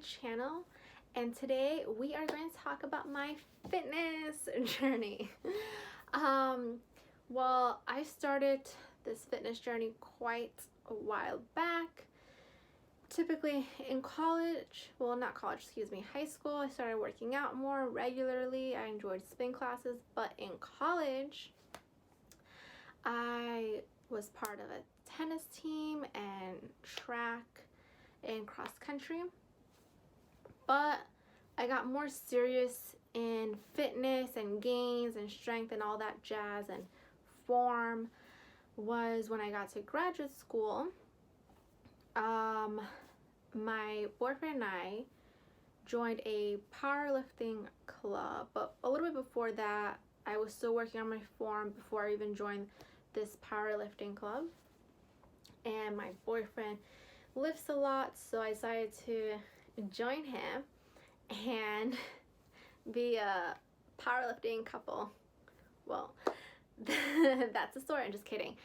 channel, and today we are going to talk about my fitness journey. Well, I started this fitness journey quite a while back. Typically in college, well, not college, excuse me, high school, I started working out more regularly. I enjoyed spin classes, but in college, I was part of a tennis team and track and cross country. But I got more serious in fitness and gains and strength and all that jazz and form was when I got to graduate school. My boyfriend and I joined a powerlifting club, but a little bit before that, I was still working on my form before I even joined this powerlifting club. And my boyfriend lifts a lot, so I decided to join him and be a powerlifting couple. Well, that's a story. I'm just kidding.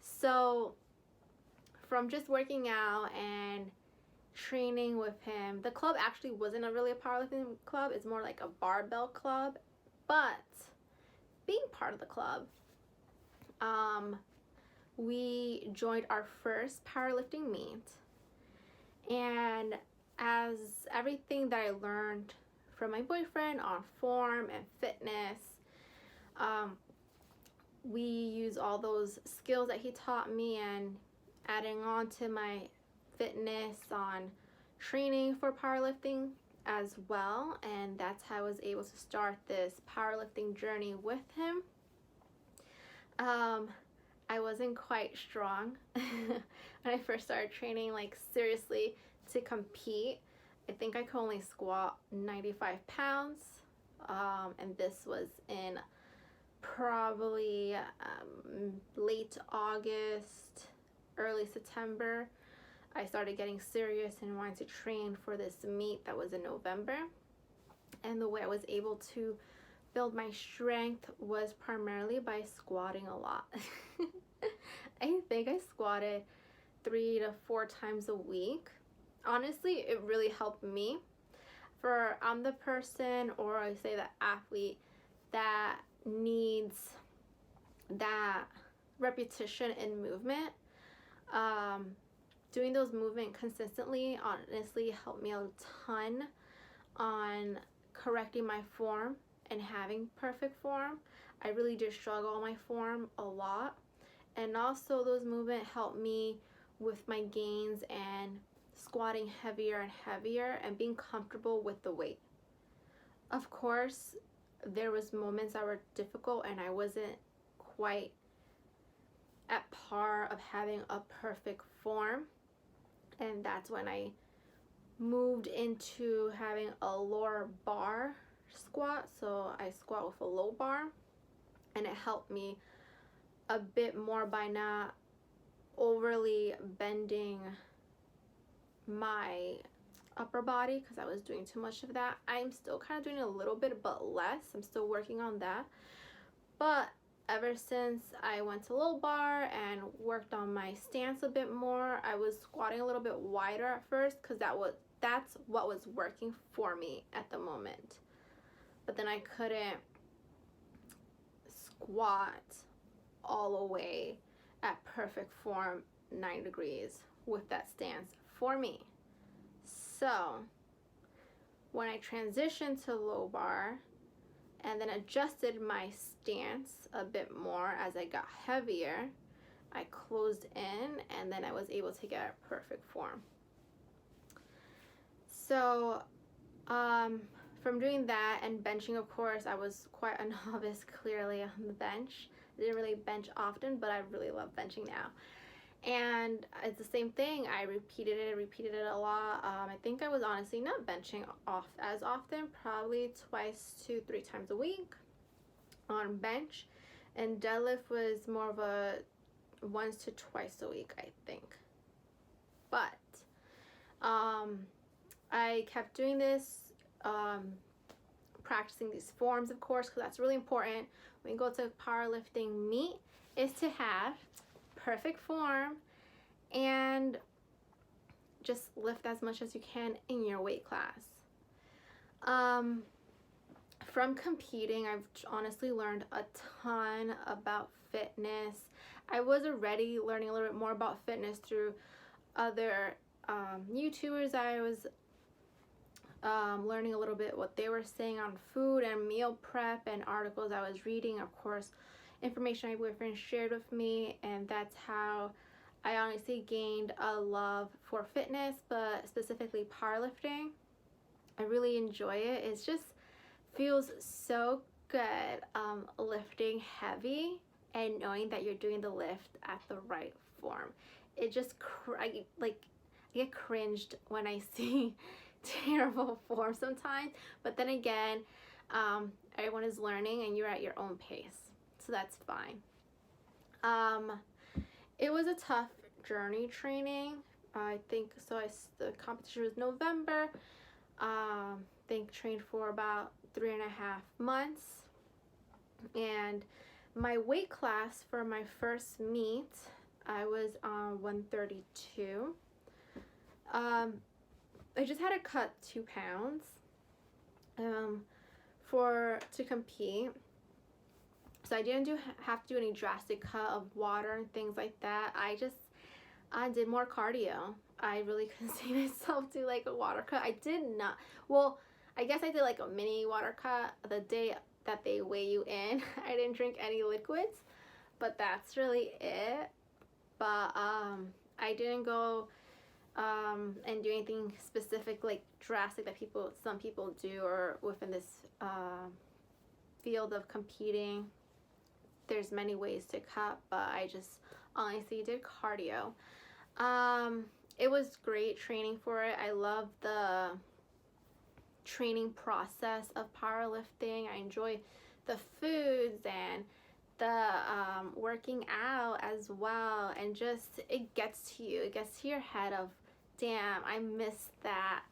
So from just working out and training with him, the club actually wasn't really a powerlifting club. It's more like a barbell club. But being part of the club, we joined our first powerlifting meet, and as everything that I learned from my boyfriend on form and fitness, we use all those skills that he taught me and adding on to my fitness on training for powerlifting as well. And that's how I was able to start this powerlifting journey with him. I wasn't quite strong when I first started training, like seriously, to compete. I think I could only squat 95 pounds, and this was in probably late August, early September. I started getting serious and wanted to train for this meet that was in November. And the way I was able to build my strength was primarily by squatting a lot. I think I squatted 3 to 4 times a week. Honestly, it really helped me. I'm the person, or I say the athlete, that needs that repetition in movement. Doing those movements consistently honestly helped me a ton on correcting my form and having perfect form. I really did struggle on my form a lot, and also those movements helped me with my gains and squatting heavier and heavier and being comfortable with the weight. Of course, there was moments that were difficult and I wasn't quite at par of having a perfect form, and that's when I moved into having a lower bar squat. So I squat with a low bar, and it helped me a bit more by not overly bending my upper body, because I was doing too much of that. I'm still kind of doing a little bit, but less. I'm still working on that. But ever since I went to low bar and worked on my stance a bit more, I was squatting a little bit wider at first because that's what was working for me at the moment. But then I couldn't squat all the way at perfect form 9 degrees with that stance for me. So when I transitioned to low bar and then adjusted my stance a bit more as I got heavier, I closed in, and then I was able to get a perfect form. So from doing that and benching, of course, I was quite a novice clearly on the bench. I didn't really bench often, but I really love benching now. And it's the same thing. I repeated it a lot. I think I was honestly not benching as often, probably 2 to 3 times a week on bench. And deadlift was more of a 1 to 2 a week, I think. But I kept doing this, practicing these forms, of course, because that's really important when you go to a powerlifting meet, is to have perfect form. And just lift as much as you can in your weight class. From competing, I've honestly learned a ton about fitness. I was already learning a little bit more about fitness through other YouTubers. I was learning a little bit what they were saying on food and meal prep and articles I was reading. Of course, information my boyfriend shared with me, and that's how I honestly gained a love for fitness, but specifically powerlifting. I really enjoy it. It just feels so good lifting heavy and knowing that you're doing the lift at the right form. It just I get cringed when I see terrible form sometimes, but then again, everyone is learning and you're at your own pace, so that's fine. It was a tough journey training. I think so. The competition was November. I think trained for about 3.5 months, and my weight class for my first meet, I was on 132. I just had to cut 2 pounds to compete. So I didn't have to do any drastic cut of water and things like that. I did more cardio. I really couldn't see myself do like a water cut. I did not. Well, I guess I did like a mini water cut the day that they weigh you in. I didn't drink any liquids, but that's really it. But I didn't go and do anything specific like drastic that some people do, or within this field of competing. There's many ways to cut, but I just honestly did cardio. It was great training for it. I love the training process of powerlifting. I enjoy the foods and the working out as well, and just it gets to you. It gets to your head of, damn, I missed that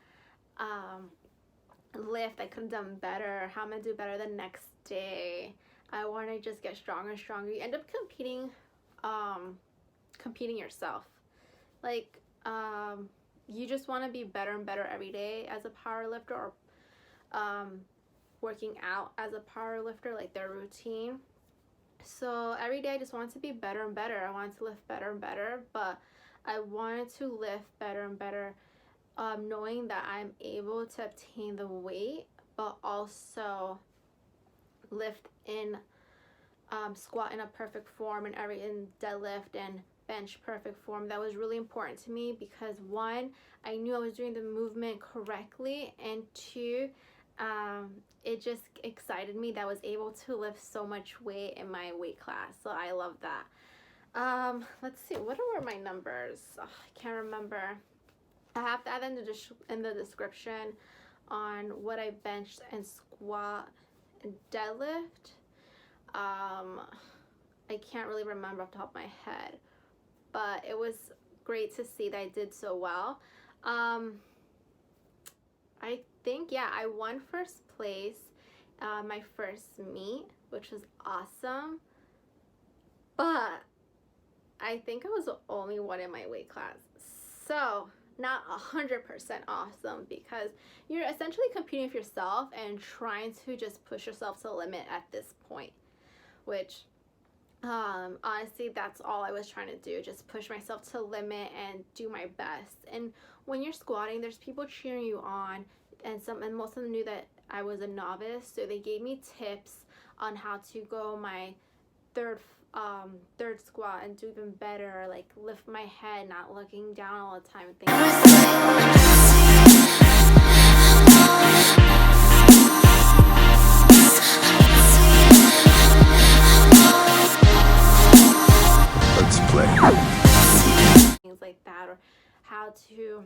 lift. I could have done better. How am I gonna do better the next day? I want to just get stronger and stronger. You end up competing yourself. Like, you just want to be better and better every day as a power lifter, or working out as a power lifter, like their routine. So every day I just wanted to be better and better. I wanted to lift better and better, but I wanted to lift better and better, knowing that I'm able to obtain the weight, but also lift in squat in a perfect form, and in deadlift and bench perfect form. That was really important to me because, one, I knew I was doing the movement correctly, and two, it just excited me that I was able to lift so much weight in my weight class. So I love that. Let's see, what were my numbers? I can't remember. I have to add in the description on what I benched and squat and deadlift. I can't really remember off the top of my head, but it was great to see that I did so well. I think, yeah, I won first place my first meet, which was awesome, but I think I was the only one in my weight class, so not 100% awesome, because you're essentially competing with yourself and trying to just push yourself to the limit at this point, which honestly, that's all I was trying to do, just push myself to the limit and do my best. And when you're squatting, there's people cheering you on, and most of them knew that I was a novice, so they gave me tips on how to go my third squat and do even better, like lift my head, not looking down all the time and things like things like that, or how to,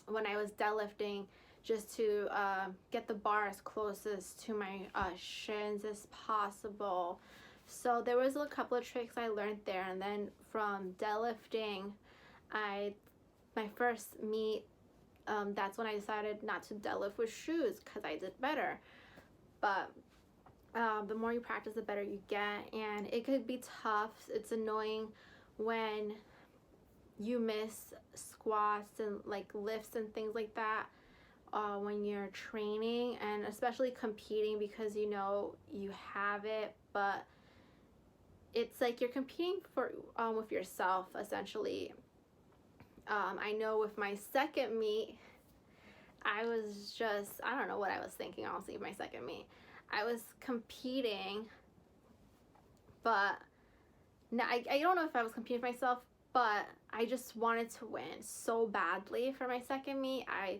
when I was deadlifting, just to get the bar as closest to my shins as possible. So there was a couple of tricks I learned there. And then from deadlifting, my first meet, that's when I decided not to deadlift with shoes because I did better. But the more you practice, the better you get, and it could be tough. It's annoying when you miss squats and like lifts and things like that when you're training, and especially competing, because you know you have it, but it's like you're competing for with yourself essentially. I know with my second meet, I don't know what I was thinking, honestly. My second meet, I was competing, but now I don't know if I was competing for myself, but I just wanted to win so badly for my second meet. I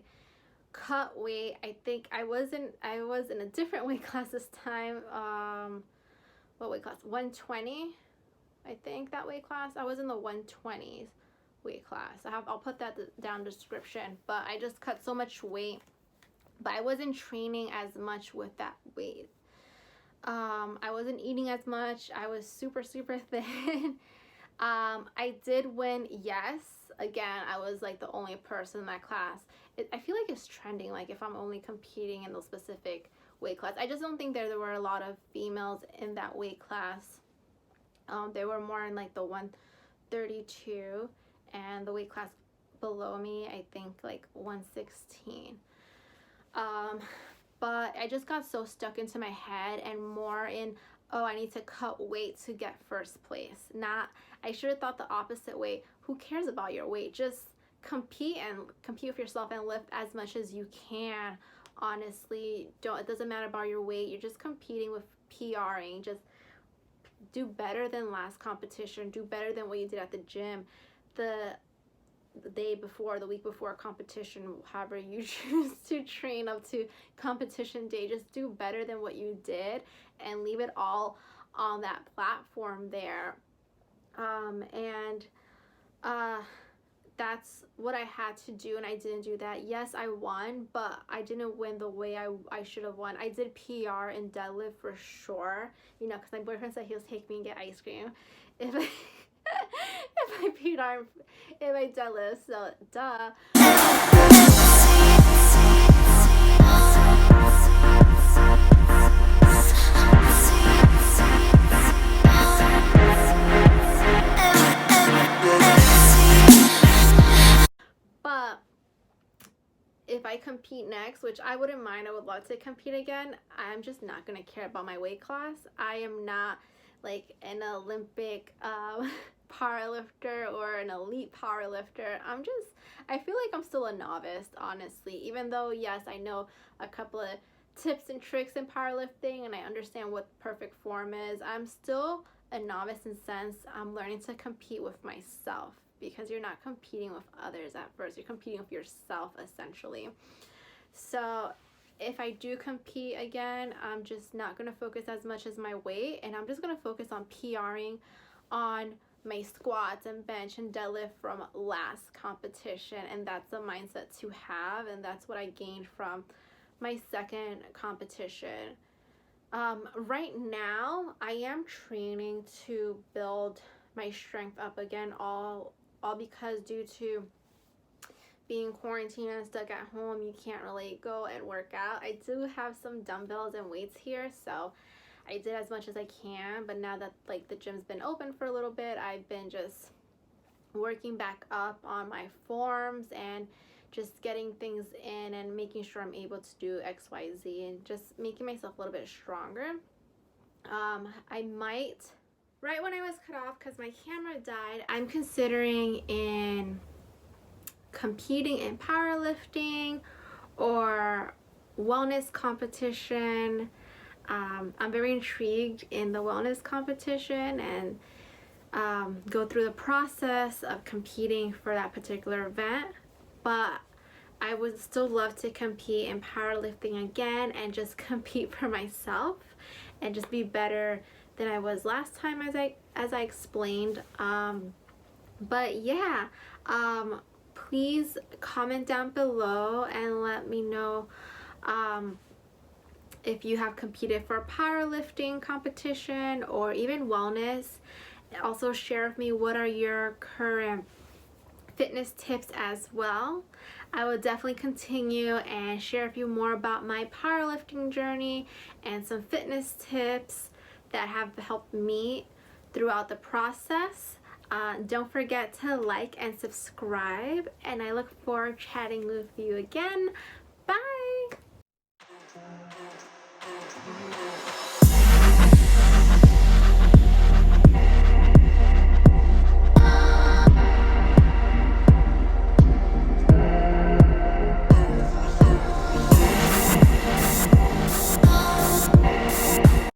cut weight. I think I was in a different weight class this time. What weight class? 120. I think that weight class. I was in the 120s weight class. I'll put that down in the description. But I just cut so much weight, but I wasn't training as much with that weight. I wasn't eating as much. I was super thin. I did win, yes. Again, I was like the only person in that class. I feel like it's trending, like if I'm only competing in those specific weight class. I just don't think there were a lot of females in that weight class. They were more in like the 132, and the weight class below me, I think like 116. But I just got so stuck into my head and more in, oh, I need to cut weight to get first place. I should have thought the opposite way. Who cares about your weight? Just compete with yourself and lift as much as you can. Honestly, it doesn't matter about your weight. You're just competing with PRing. Just do better than last competition. Do better than what you did at the gym. The day before, the week before competition, however you choose to train up to competition day, just do better than what you did and leave it all on that platform there. That's what I had to do, and I didn't do that. Yes, I won, but I didn't win the way I should have won. I did PR in deadlift for sure, you know, because my boyfriend said he'll take me and get ice cream if I if I PR, if I deadlift, so duh. But if I compete next, which I wouldn't mind, I would love to compete again, I'm just not going to care about my weight class. I am not like an Olympic powerlifter or an elite powerlifter. I feel like I'm still a novice, honestly, even though, yes, I know a couple of tips and tricks in powerlifting and I understand what perfect form is. I'm still a novice in sense I'm learning to compete with myself, because you're not competing with others at first. You're competing with yourself, essentially. So if I do compete again, I'm just not going to focus as much as my weight, and I'm just going to focus on PRing on my squats and bench and deadlift from last competition, and that's a mindset to have, and that's what I gained from my second competition. Right now, I am training to build my strength up again, all because due to being quarantined and stuck at home, you can't really go and work out. I do have some dumbbells and weights here, so I did as much as I can, but now that like the gym's been open for a little bit, I've been just working back up on my forms and just getting things in and making sure I'm able to do XYZ and just making myself a little bit stronger. I might, right when I was cut off because my camera died, I'm considering in competing in powerlifting or wellness competition. I'm very intrigued in the wellness competition and go through the process of competing for that particular event, but I would still love to compete in powerlifting again and just compete for myself and just be better than I was last time, as I explained. But yeah, please comment down below and let me know if you have competed for a powerlifting competition or even wellness. Also share with me what are your current fitness tips as well. I will definitely continue and share with you more about my powerlifting journey and some fitness tips that have helped me throughout the process. Don't forget to like and subscribe, and I look forward to chatting with you again